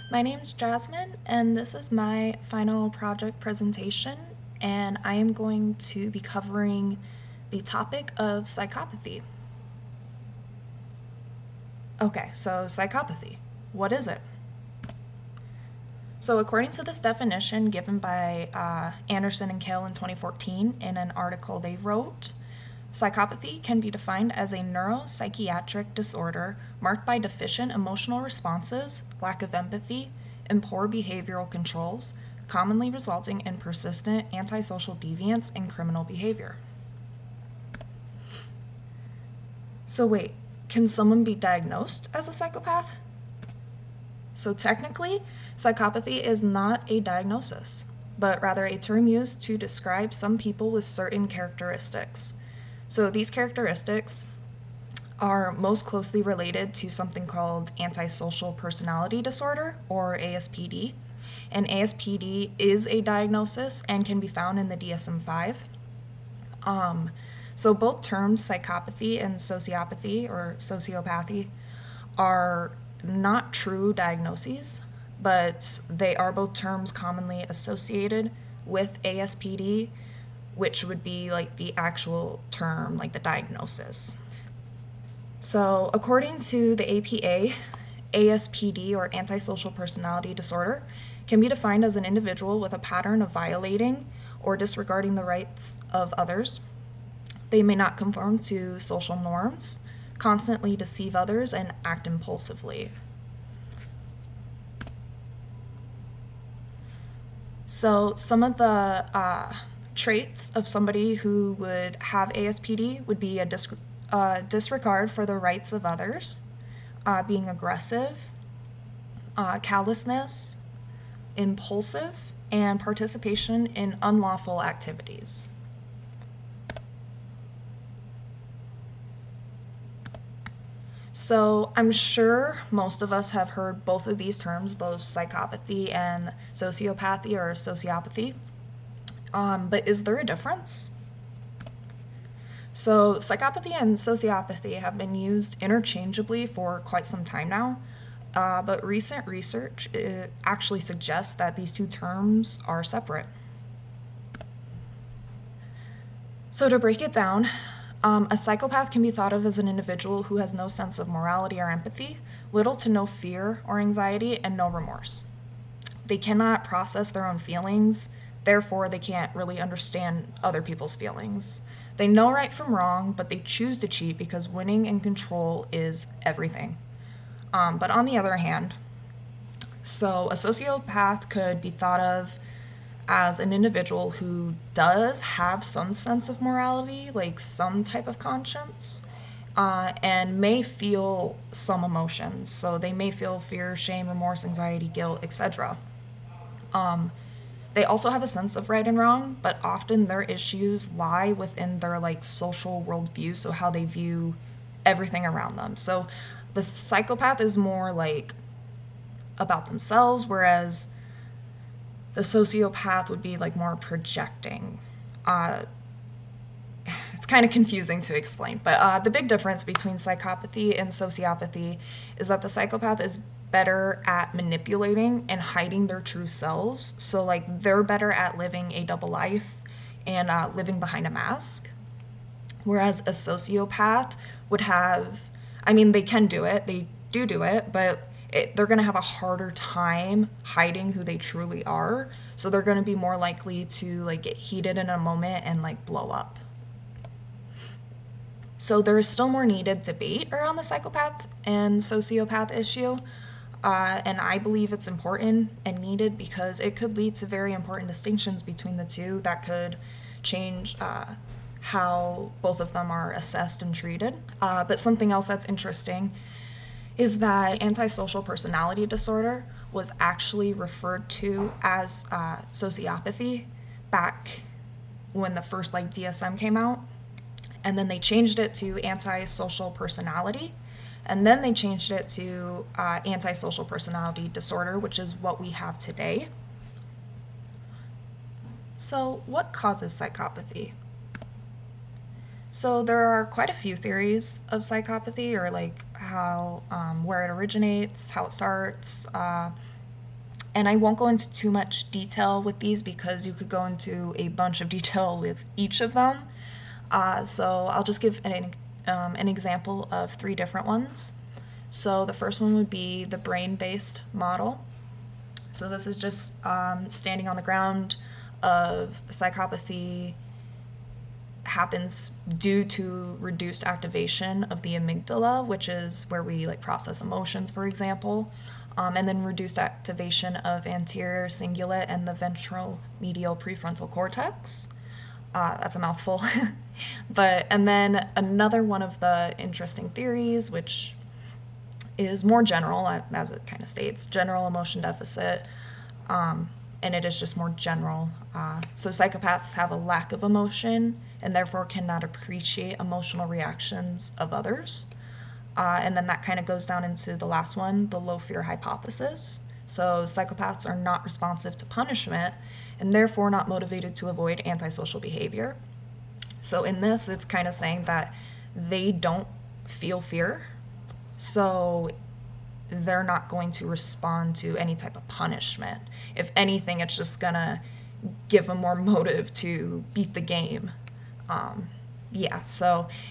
My name's Jasmine, and this is my final project presentation, and I am going to be covering the topic of psychopathy. Okay, so psychopathy. What is it? So according to this definition given by Anderson and Kale in 2014 in an article they wrote, psychopathy can be defined as a neuropsychiatric disorder marked by deficient emotional responses, lack of empathy, and poor behavioral controls, commonly resulting in persistent antisocial deviance and criminal behavior. So wait, can someone be diagnosed as a psychopath? So technically, psychopathy is not a diagnosis, but rather a term used to describe some people with certain characteristics. So these characteristics are most closely related to something called antisocial personality disorder, or ASPD. And ASPD is a diagnosis and can be found in the DSM-5. So both terms, psychopathy and sociopathy or sociopathy, are not true diagnoses, but they are both terms commonly associated with ASPD, which would be like the actual term, like the diagnosis. So, according to the APA, ASPD, or antisocial personality disorder, can be defined as an individual with a pattern of violating or disregarding the rights of others. They may not conform to social norms, constantly deceive others, and act impulsively. So, some of the traits of somebody who would have ASPD would be a disregard for the rights of others, being aggressive, callousness, impulsive, and participation in unlawful activities. So I'm sure most of us have heard both of these terms, both psychopathy and sociopathy or sociopathy. But is there a difference? So psychopathy and sociopathy have been used interchangeably for quite some time now, but recent research actually suggests that these two terms are separate. So to break it down, a psychopath can be thought of as an individual who has no sense of morality or empathy, little to no fear or anxiety, and no remorse. They cannot process their own feelings, therefore, they can't really understand other people's feelings. They know right from wrong, but they choose to cheat because winning and control is everything. But on the other hand, so a sociopath could be thought of as an individual who does have some sense of morality, like some type of conscience, and may feel some emotions. So they may feel fear, shame, remorse, anxiety, guilt, etc. They also have a sense of right and wrong, but often their issues lie within their like social worldview, so how they view everything around them. So the psychopath is more like about themselves, whereas the sociopath would be like more projecting. It's kind of confusing to explain, but the big difference between psychopathy and sociopathy is that the psychopath is better at manipulating and hiding their true selves. So, like, they're better at living a double life and living behind a mask. Whereas a sociopath would have, I mean, they can do it, they do it, but they're going to have a harder time hiding who they truly are. So they're going to be more likely to like get heated in a moment and like blow up. So there is still more needed debate around the psychopath and sociopath issue. And I believe it's important and needed because it could lead to very important distinctions between the two that could change how both of them are assessed and treated. But something else that's interesting is that antisocial personality disorder was actually referred to as sociopathy back when the first like DSM came out, and then they changed it to antisocial personality, and then they changed it to antisocial personality disorder, which is what we have today. So what causes psychopathy? So there are quite a few theories of psychopathy, or like how where it originates, how it starts. And I won't go into too much detail with these because you could go into a bunch of detail with each of them. So I'll just give an example of 3 different ones. So the first one would be the brain-based model. So this is just standing on the ground of psychopathy happens due to reduced activation of the amygdala, which is where we like process emotions, for example, and then reduced activation of anterior cingulate and the ventral medial prefrontal cortex. That's a mouthful. And then another one of the interesting theories, which is more general, as it kind of states, general emotion deficit, and it is just more general. So psychopaths have a lack of emotion and therefore cannot appreciate emotional reactions of others. And then that kind of goes down into the last one, the low fear hypothesis. So psychopaths are not responsive to punishment and therefore not motivated to avoid antisocial behavior. So in this, it's kind of saying that they don't feel fear, so they're not going to respond to any type of punishment. If anything, it's just gonna give them more motive to beat the game.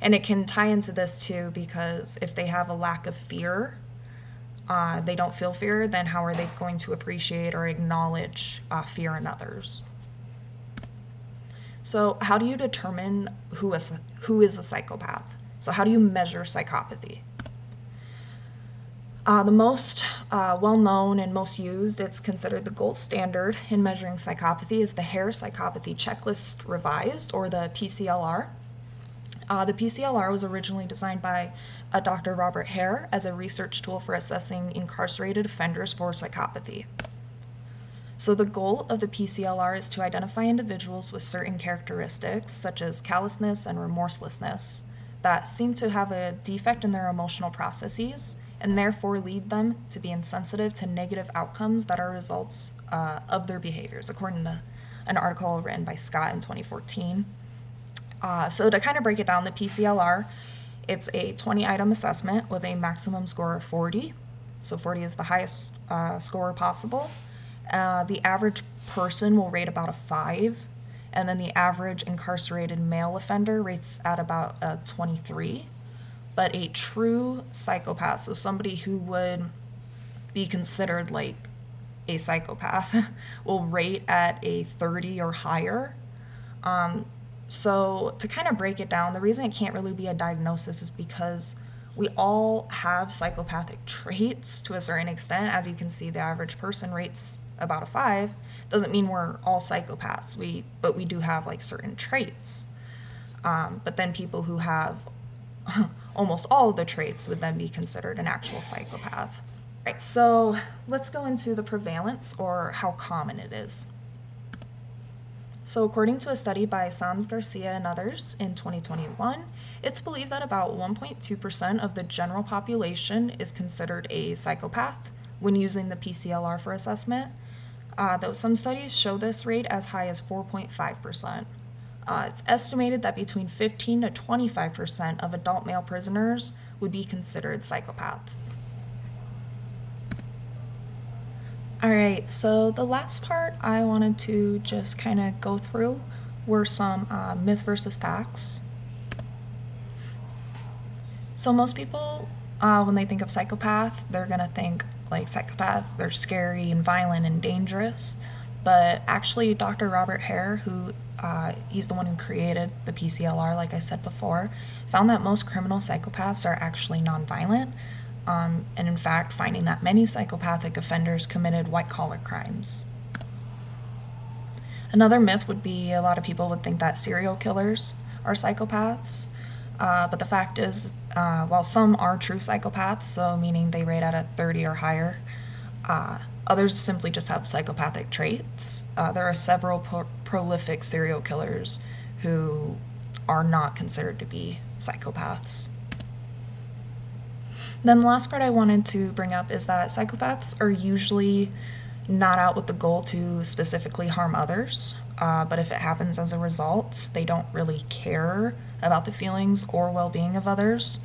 And it can tie into this too, because if they have a lack of fear, they don't feel fear, then how are they going to appreciate or acknowledge fear in others? So how do you determine who is a psychopath? So how do you measure psychopathy? The most well-known and most used, it's considered the gold standard in measuring psychopathy, is the Hare Psychopathy Checklist Revised, or the PCLR. The PCLR was originally designed by Dr. Robert Hare as a research tool for assessing incarcerated offenders for psychopathy. So the goal of the PCLR is to identify individuals with certain characteristics, such as callousness and remorselessness, that seem to have a defect in their emotional processes and therefore lead them to be insensitive to negative outcomes that are results of their behaviors, according to an article written by Scott in 2014. So to kind of break it down, the PCLR, it's a 20-item assessment with a maximum score of 40. So 40 is the highest score possible. The average person will rate about a 5, and then the average incarcerated male offender rates at about a 23. But a true psychopath, so somebody who would be considered like a psychopath, will rate at a 30 or higher. So to kind of break it down, the reason it can't really be a diagnosis is because we all have psychopathic traits to a certain extent. As you can see, the average person rates about a 5. Doesn't mean we're all psychopaths, but we do have like certain traits. But then people who have almost all of the traits would then be considered an actual psychopath. Right, so let's go into the prevalence, or how common it is. So according to a study by Sans Garcia and others in 2021, it's believed that about 1.2% of the general population is considered a psychopath when using the PCLR for assessment, though some studies show this rate as high as 4.5%. It's estimated that between 15 to 25% of adult male prisoners would be considered psychopaths. Alright, so the last part I wanted to just kind of go through were some myth versus facts. So most people, when they think of psychopath, they're going to think like psychopaths, they're scary and violent and dangerous. But actually, Dr. Robert Hare, who he's the one who created the PCLR, like I said before, found that most criminal psychopaths are actually nonviolent. And in fact, finding that many psychopathic offenders committed white-collar crimes. Another myth would be a lot of people would think that serial killers are psychopaths, but the fact is, while some are true psychopaths, so meaning they rate at a 30 or higher, others simply just have psychopathic traits. There are several prolific serial killers who are not considered to be psychopaths. Then the last part I wanted to bring up is that psychopaths are usually not out with the goal to specifically harm others, but if it happens as a result, they don't really care about the feelings or well-being of others.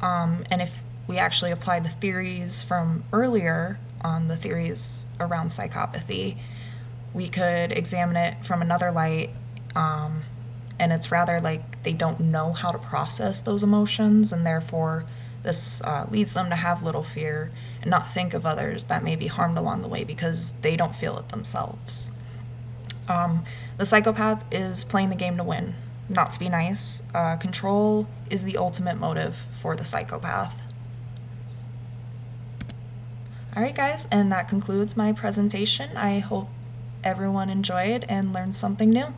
And if we actually apply the theories from earlier on the theories around psychopathy. We could examine it from another light, and it's rather like they don't know how to process those emotions, and therefore this leads them to have little fear and not think of others that may be harmed along the way because they don't feel it themselves. The psychopath is playing the game to win, not to be nice. Control is the ultimate motive for the psychopath. Alright guys, and that concludes my presentation. I hope everyone enjoyed and learned something new.